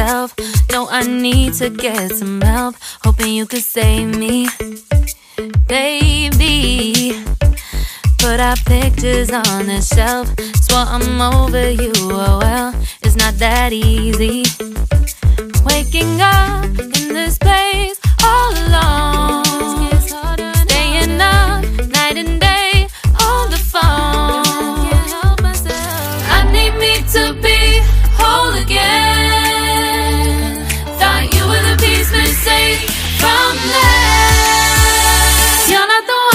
myself. No, I need to get some help. Hoping you could save me, baby. Put our pictures on the shelf. Swore I'm over you, oh well, it's not that easy. Waking up in this place all alone, staying up night and day on the phone. I need me to be whole again. Thought you were the piece missing from left. You're not the one.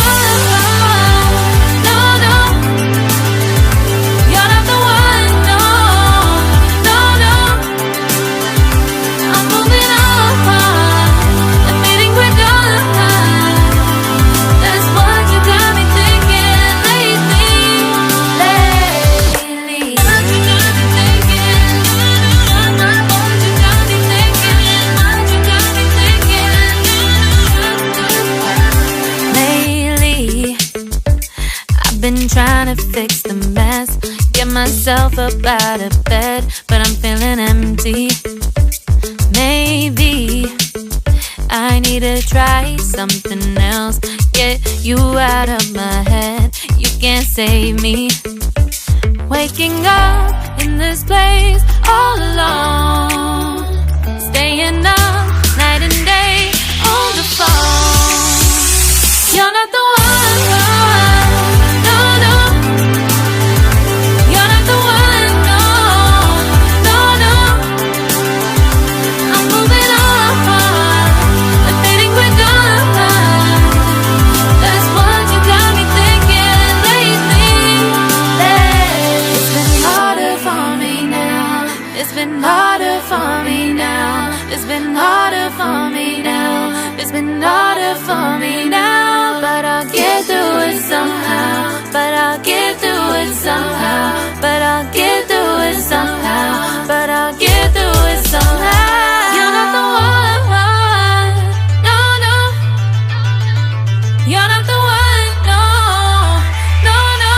Been trying to fix the mess, get myself up out of bed, but I'm feeling empty. Maybe I need to try something else. Get you out of my head, you can't save me. Waking up in this place all alone, staying up night and day on the phone. You're not the one. It's been harder for me now. It's been harder for me now. It's been harder for me now. But I'll get through it somehow. But I'll get through it somehow. But I'll get through it somehow. But I'll get through it somehow. You're not the one. No, no. You're not the one. No, no, no.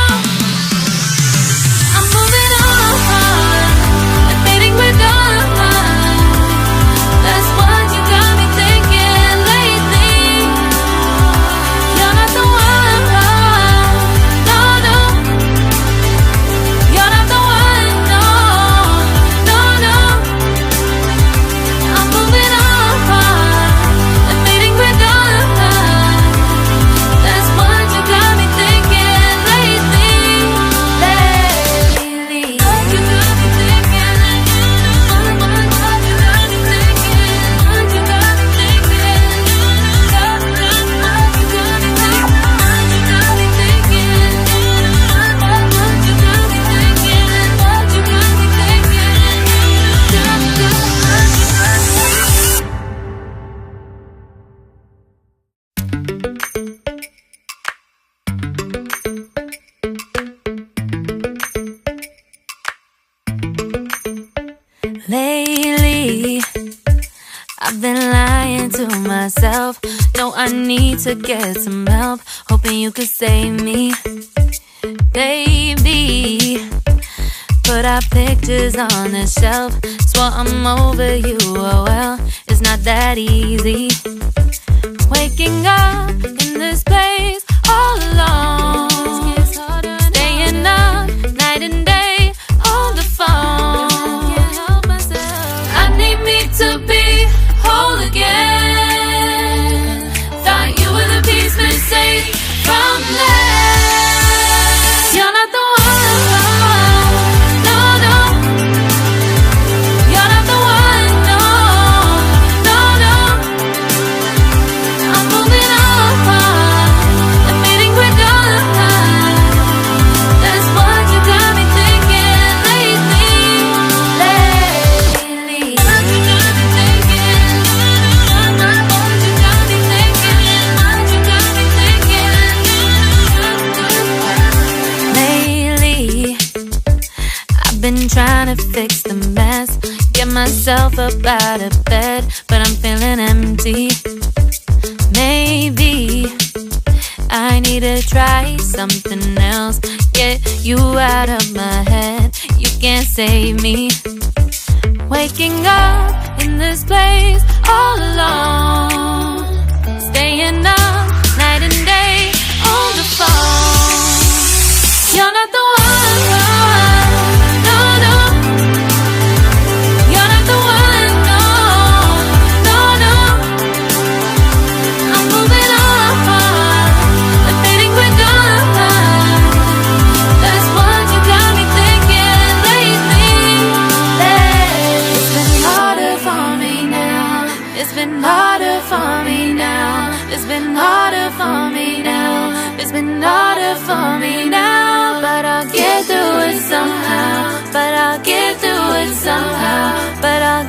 I'm moving on. Lately, I've been lying to myself. No, I need to get some help. Hoping you could save me, baby. Put our pictures on the shelf. Swore I'm over you, oh well, it's not that easy. Waking up in this place all alone, staying up night and day on the phone. To be whole again. Thought you were the piece missing from left. You're not the one. No, no. You're not the one. No, no, no. I'm moving on. Admitting we're done. That's what you got me thinking lately. Been trying to fix the mess, get myself up out of bed, but I'm feeling empty. Maybe I need to try something else. Get you out of my head, you can't save me. Waking up in this place all alone, staying up night and day on the phone. You're not the one, no, no. You're not the one, no, no, no. I'm moving on, I'm fading quick on. That's what you got me thinking lately. It's been harder for me now. It's been harder for me now. It's been harder for me now. It's been harder for me now. But I'll get through it somehow. But I'll get through it somehow. But I'll